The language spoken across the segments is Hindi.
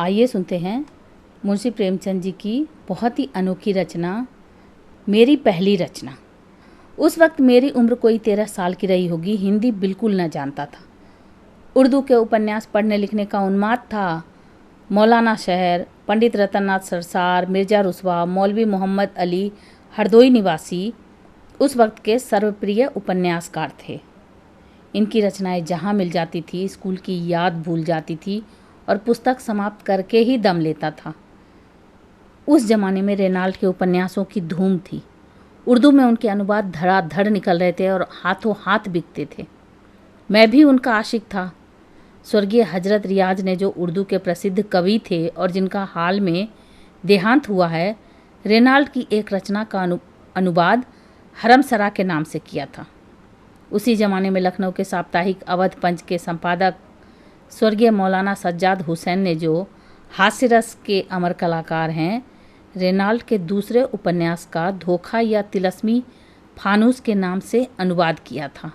आइए सुनते हैं मुंशी प्रेमचंद जी की बहुत ही अनोखी रचना, मेरी पहली रचना। उस वक्त मेरी उम्र कोई 13 साल की रही होगी। हिंदी बिल्कुल न जानता था। उर्दू के उपन्यास पढ़ने लिखने का उन्माद था। मौलाना शहर, पंडित रतननाथ सरसार, मिर्जा रुस्वा, मौलवी मोहम्मद अली हरदोई निवासी उस वक्त के सर्वप्रिय उपन्यासकार थे। इनकी रचनाएं जहाँ मिल जाती थी, स्कूल की याद भूल जाती थी और पुस्तक समाप्त करके ही दम लेता था। उस जमाने में रेनाल्ड के उपन्यासों की धूम थी। उर्दू में उनके अनुवाद धड़ाधड़ निकल रहे थे और हाथों हाथ बिकते थे। मैं भी उनका आशिक था। स्वर्गीय हजरत रियाज ने जो उर्दू के प्रसिद्ध कवि थे और जिनका हाल में देहांत हुआ है, रेनाल्ड की एक रचना का अनुवाद हरमसरा के नाम से किया था। उसी ज़माने में लखनऊ के साप्ताहिक अवध पंच के संपादक स्वर्गीय मौलाना सज्जाद हुसैन ने, जो हास्य रस के अमर कलाकार हैं, रेनाल्ड के दूसरे उपन्यास का धोखा या तिलस्मी फानूस के नाम से अनुवाद किया था।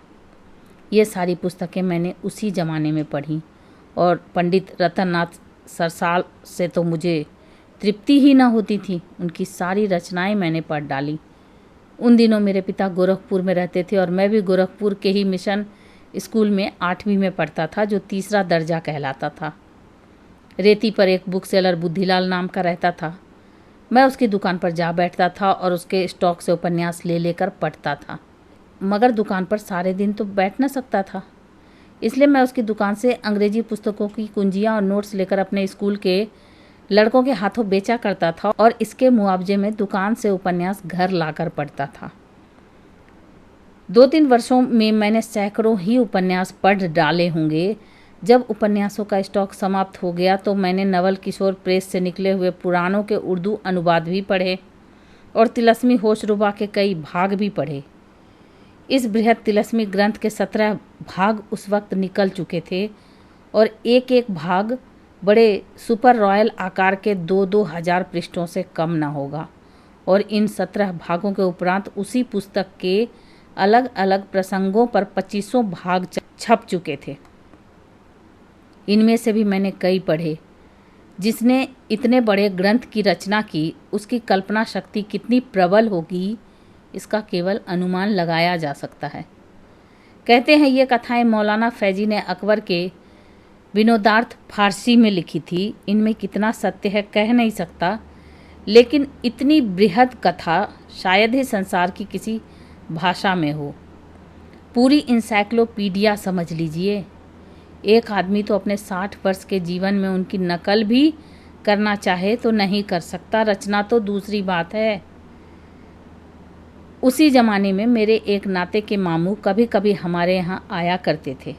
ये सारी पुस्तकें मैंने उसी ज़माने में पढ़ी और पंडित रतननाथ सरसाल से तो मुझे तृप्ति ही न होती थी। उनकी सारी रचनाएं मैंने पढ़ डाली। उन दिनों मेरे पिता गोरखपुर में रहते थे और मैं भी गोरखपुर के ही मिशन स्कूल में 8वीं में पढ़ता था, जो तीसरा दर्जा कहलाता था। रेती पर एक बुक सेलर बुद्धिलाल नाम का रहता था। मैं उसकी दुकान पर जा बैठता था और उसके स्टॉक से उपन्यास ले लेकर पढ़ता था, मगर दुकान पर सारे दिन तो बैठ न सकता था। इसलिए मैं उसकी दुकान से अंग्रेजी पुस्तकों की कुंजियाँ और नोट्स लेकर अपने स्कूल के लड़कों के हाथों बेचा करता था और इसके मुआवजे में दुकान से उपन्यास घर लाकर पढ़ता था। 2-3 वर्षों में मैंने सैकड़ों ही उपन्यास पढ़ डाले होंगे। जब उपन्यासों का स्टॉक समाप्त हो गया तो मैंने नवल किशोर प्रेस से निकले हुए पुराणों के उर्दू अनुवाद भी पढ़े और तिलस्मी होशरुबा के कई भाग भी पढ़े। इस बृहद तिलस्मी ग्रंथ के 17 भाग उस वक्त निकल चुके थे और एक एक भाग बड़े सुपर रॉयल आकार के 2-2 हजार पृष्ठों से कम न होगा। और इन 17 भागों के उपरांत उसी पुस्तक के अलग अलग प्रसंगों पर 2500 भाग छप चुके थे। इनमें से भी मैंने कई पढ़े। जिसने इतने बड़े ग्रंथ की रचना की, उसकी कल्पना शक्ति कितनी प्रबल होगी, इसका केवल अनुमान लगाया जा सकता है। कहते हैं ये कथाएं मौलाना फैजी ने अकबर के विनोदार्थ फारसी में लिखी थी। इनमें कितना सत्य है कह नहीं सकता, लेकिन इतनी बृहद कथा शायद ही संसार की किसी भाषा में हो। पूरी इंसाइक्लोपीडिया समझ लीजिए। एक आदमी तो अपने 60 वर्ष के जीवन में उनकी नकल भी करना चाहे तो नहीं कर सकता, रचना तो दूसरी बात है। उसी ज़माने में मेरे एक नाते के मामू कभी कभी हमारे यहाँ आया करते थे।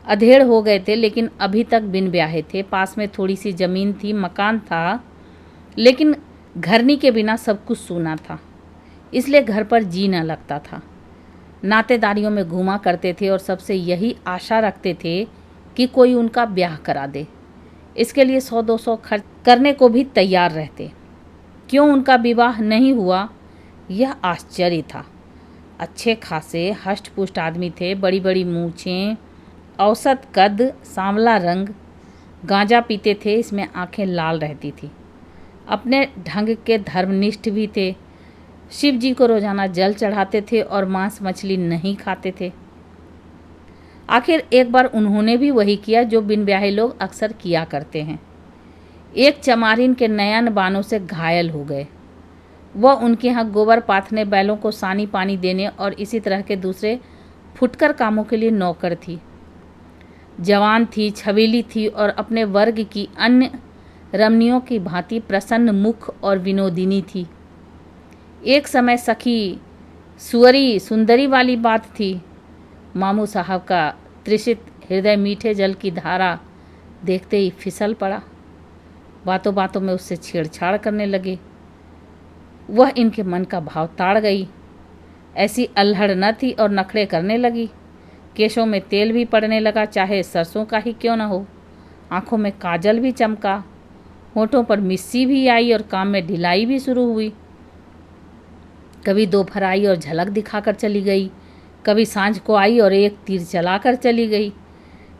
अधेड़ हो गए थे लेकिन अभी तक बिन ब्याहे थे। पास में थोड़ी सी ज़मीन थी, मकान था, लेकिन घरनी के बिना सब कुछ सूना था, इसलिए घर पर जी न लगता था। नातेदारियों में घूमा करते थे और सबसे यही आशा रखते थे कि कोई उनका ब्याह करा दे। इसके लिए 100-200 खर्च करने को भी तैयार रहते। क्यों उनका विवाह नहीं हुआ, यह आश्चर्य था। अच्छे खासे हष्ट पुष्ट आदमी थे, बड़ी बड़ी मूछें, औसत कद, सांवला रंग, गांजा पीते थे, इसमें आंखें लाल रहती थी। अपने ढंग के धर्मनिष्ठ भी थे। शिव जी को रोजाना जल चढ़ाते थे और मांस मछली नहीं खाते थे। आखिर एक बार उन्होंने भी वही किया जो बिन ब्याहे लोग अक्सर किया करते हैं। एक चमारिन के नयन बानों से घायल हो गए। वह उनके यहाँ गोबर पाथने, बैलों को सानी पानी देने और इसी तरह के दूसरे फुटकर कामों के लिए नौकर थी। जवान थी, छबीली थी और अपने वर्ग की अन्य रमणियों की भांति प्रसन्न मुख और विनोदिनी थी। एक समय सखी सुअरी सुंदरी वाली बात थी। मामू साहब का तृषित हृदय मीठे जल की धारा देखते ही फिसल पड़ा। बातों बातों में उससे छेड़छाड़ करने लगे। वह इनके मन का भाव ताड़ गई। ऐसी अल्हड़ न थी और नखरे करने लगी। केशों में तेल भी पड़ने लगा, चाहे सरसों का ही क्यों न हो। आंखों में काजल भी चमका, होठों पर मिस्सी भी आई और काम में ढिलाई भी शुरू हुई। कभी दोपहर आई और झलक दिखाकर चली गई, कभी सांझ को आई और एक तीर चलाकर चली गई।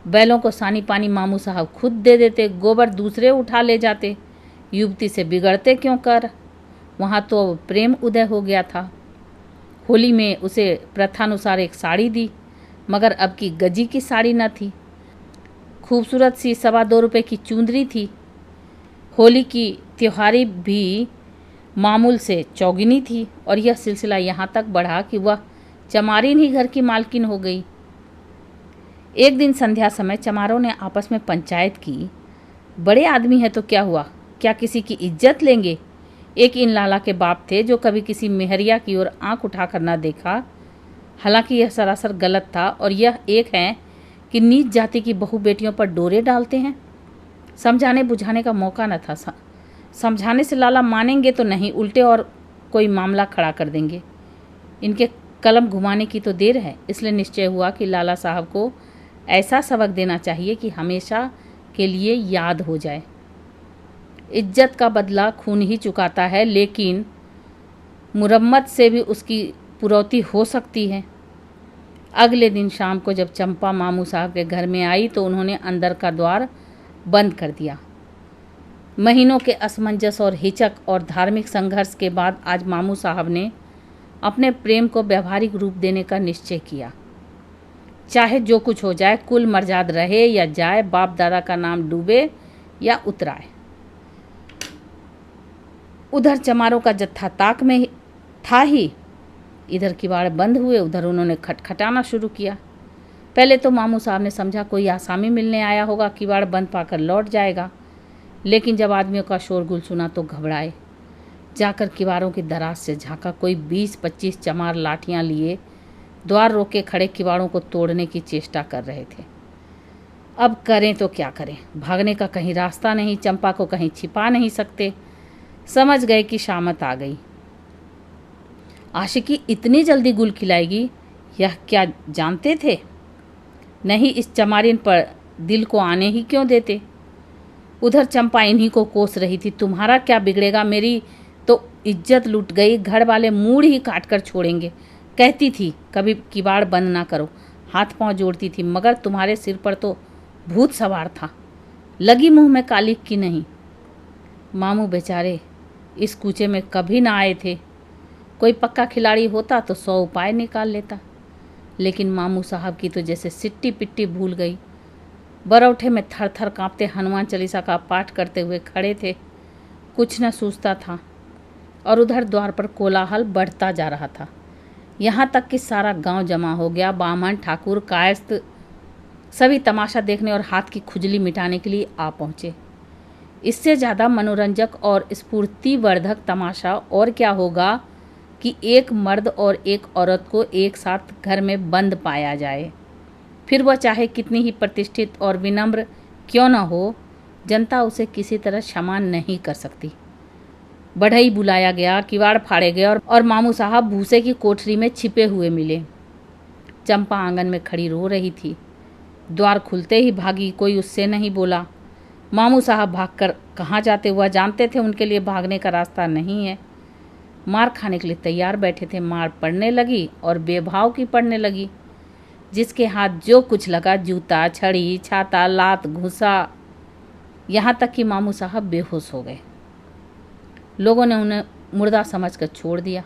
बैलों को सानी पानी मामू साहब खुद दे देते, गोबर दूसरे उठा ले जाते। युवती से बिगड़ते क्यों कर? वहाँ तो प्रेम उदय हो गया था। होली में उसे प्रथानुसार एक साड़ी दी, मगर अब की गजी की साड़ी न थी। खूबसूरत सी 2.25 रुपये की चुंदरी थी। होली की त्योहारी भी मामूल से चौगुनी थी और यह सिलसिला यहाँ तक बढ़ा कि वह चमारिन ही घर की मालकिन हो गई। एक दिन संध्या समय चमारों ने आपस में पंचायत की, बड़े आदमी है तो क्या हुआ, क्या किसी की इज्जत लेंगे? एक इन लाला के बाप थे जो कभी किसी मेहरिया की ओर आंख उठाकर ना देखा। हालांकि यह सरासर गलत था और यह एक है कि नीच जाति की बहू बेटियों पर डोरे डालते हैं। समझाने बुझाने का मौका न था। समझाने से लाला मानेंगे तो नहीं, उल्टे और कोई मामला खड़ा कर देंगे। इनके कलम घुमाने की तो देर है। इसलिए निश्चय हुआ कि लाला साहब को ऐसा सबक देना चाहिए कि हमेशा के लिए याद हो जाए। इज्जत का बदला खून ही चुकाता है, लेकिन मुरम्मत से भी उसकी पुरौती हो सकती है। अगले दिन शाम को जब चंपा मामू साहब के घर में आई तो उन्होंने अंदर का द्वार बंद कर दिया। महीनों के असमंजस और हिचक और धार्मिक संघर्ष के बाद आज मामू साहब ने अपने प्रेम को व्यावहारिक रूप देने का निश्चय किया। चाहे जो कुछ हो जाए, कुल मर्याद रहे या जाए, बाप दादा का नाम डूबे या उतराए। उधर चमारों का जत्था ताक में था ही। इधर किवाड़ बंद हुए, उधर उन्होंने खटखटाना शुरू किया। पहले तो मामू साहब ने समझा कोई आसामी मिलने आया होगा, किवाड़ बंद पाकर लौट जाएगा। लेकिन जब आदमियों का शोरगुल सुना तो घबराए। जाकर किवाड़ों की दराज से झांका। कोई 20-25 चमार लाठियां लिए द्वार रोके खड़े किवाड़ों को तोड़ने की चेष्टा कर रहे थे। अब करें तो क्या करें? भागने का कहीं रास्ता नहीं, चंपा को कहीं छिपा नहीं सकते। समझ गए कि शामत आ गई। आशिकी इतनी जल्दी गुल खिलाएगी, यह क्या जानते थे? नहीं, इस चमारिन पर दिल को आने ही क्यों देते? उधर चंपा इन्हीं को कोस रही थी, तुम्हारा क्या बिगड़ेगा, मेरी तो इज्जत लूट गई, घर वाले मूड़ ही काट कर छोड़ेंगे। कहती थी कभी किवाड़ बंद ना करो, हाथ पांव जोड़ती थी, मगर तुम्हारे सिर पर तो भूत सवार था, लगी मुंह में कालिक की नहीं। मामू बेचारे इस कूचे में कभी ना आए थे। कोई पक्का खिलाड़ी होता तो 100 उपाय निकाल लेता, लेकिन मामू साहब की तो जैसे सिट्टी पिट्टी भूल गई। बरौठे में थर थर कांपते हनुमान चालीसा का पाठ करते हुए खड़े थे। कुछ न सूझता था और उधर द्वार पर कोलाहल बढ़ता जा रहा था। यहाँ तक कि सारा गांव जमा हो गया। बामन, ठाकुर, कायस्थ सभी तमाशा देखने और हाथ की खुजली मिटाने के लिए आ पहुँचे। इससे ज़्यादा मनोरंजक और स्फूर्तिवर्धक तमाशा और क्या होगा कि एक मर्द और एक औरत को एक साथ घर में बंद पाया जाए। फिर वह चाहे कितनी ही प्रतिष्ठित और विनम्र क्यों न हो, जनता उसे किसी तरह क्षमा नहीं कर सकती। बढ़ई बुलाया गया, किवाड़ फाड़े गए और मामू साहब भूसे की कोठरी में छिपे हुए मिले। चंपा आंगन में खड़ी रो रही थी। द्वार खुलते ही भागी, कोई उससे नहीं बोला। मामू साहब भागकर कहाँ जाते, हुआ जानते थे उनके लिए भागने का रास्ता नहीं है। मार खाने के लिए तैयार बैठे थे। मार पड़ने लगी और बेभाव की पड़ने लगी। जिसके हाथ जो कुछ लगा, जूता, छड़ी, छाता, लात, घुसा, यहाँ तक कि मामू साहब बेहोश हो गए। लोगों ने उन्हें मुर्दा समझकर छोड़ दिया।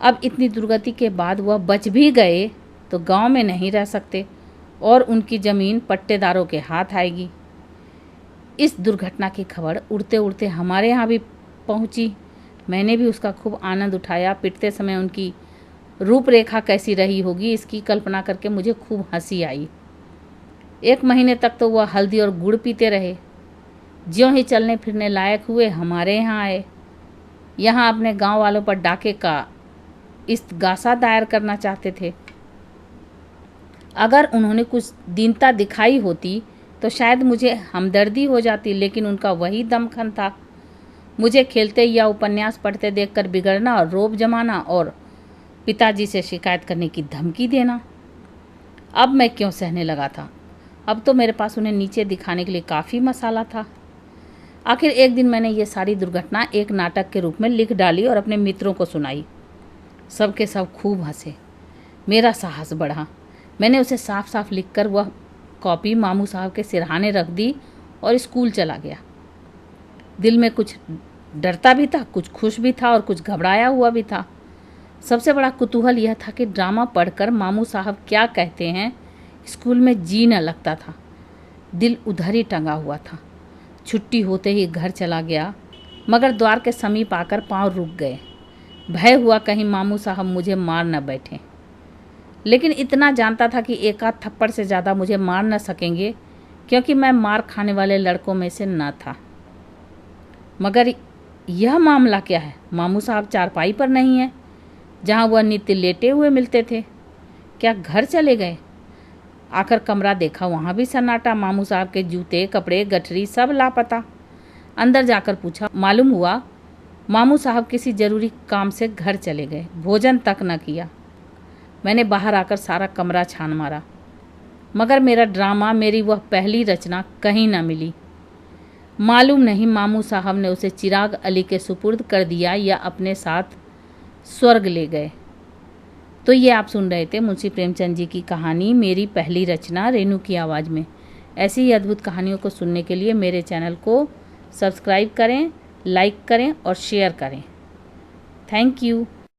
अब इतनी दुर्गति के बाद वह बच भी गए तो गांव में नहीं रह सकते और उनकी ज़मीन पट्टेदारों के हाथ आएगी। इस दुर्घटना की खबर उड़ते उड़ते हमारे यहाँ भी पहुँची। मैंने भी उसका खूब आनंद उठाया। पिटते समय उनकी रूपरेखा कैसी रही होगी, इसकी कल्पना करके मुझे खूब हंसी आई। 1 महीने तक तो वह हल्दी और गुड़ पीते रहे। ज्यों ही चलने फिरने लायक हुए, हमारे यहाँ आए। यहाँ अपने गांव वालों पर डाके का इस्तगासा दायर करना चाहते थे। अगर उन्होंने कुछ दीनता दिखाई होती तो शायद मुझे हमदर्दी हो जाती, लेकिन उनका वही दमखम था। मुझे खेलते या उपन्यास पढ़ते देखकर बिगड़ना और रोब जमाना और पिताजी से शिकायत करने की धमकी देना। अब मैं क्यों सहने लगा था? अब तो मेरे पास उन्हें नीचे दिखाने के लिए काफ़ी मसाला था। आखिर एक दिन मैंने ये सारी दुर्घटना एक नाटक के रूप में लिख डाली और अपने मित्रों को सुनाई। सबके सब खूब हंसे। मेरा साहस बढ़ा। मैंने उसे साफ साफ लिखकर वह कॉपी मामू साहब के सिरहाने रख दी और स्कूल चला गया। दिल में कुछ डरता भी था, कुछ खुश भी था और कुछ घबराया हुआ भी था। सबसे बड़ा कुतूहल यह था कि ड्रामा पढ़कर मामू साहब क्या कहते हैं स्कूल में जी न लगता था। दिल उधर ही टंगा हुआ था। छुट्टी होते ही घर चला गया, मगर द्वार के समीप आकर पांव रुक गए। भय हुआ कहीं मामू साहब मुझे मार न बैठे, लेकिन इतना जानता था कि एक आध थप्पड़ से ज़्यादा मुझे मार न सकेंगे, क्योंकि मैं मार खाने वाले लड़कों में से न था। मगर यह मामला क्या है? मामू साहब चारपाई पर नहीं है जहाँ वह नित्य लेटे हुए मिलते थे। क्या घर चले गए? आकर कमरा देखा, वहाँ भी सन्नाटा। मामू साहब के जूते, कपड़े, गठरी सब लापता। अंदर जाकर पूछा, मालूम हुआ मामू साहब किसी जरूरी काम से घर चले गए, भोजन तक न किया। मैंने बाहर आकर सारा कमरा छान मारा, मगर मेरा ड्रामा, मेरी वह पहली रचना कहीं न मिली। मालूम नहीं मामू साहब ने उसे चिराग अली के सुपुर्द कर दिया या अपने साथ स्वर्ग ले गए। तो ये आप सुन रहे थे मुंशी प्रेमचंद जी की कहानी, मेरी पहली रचना, रेनू की आवाज़ में। ऐसी ही अद्भुत कहानियों को सुनने के लिए मेरे चैनल को सब्सक्राइब करें, लाइक करें और शेयर करें। Thank you.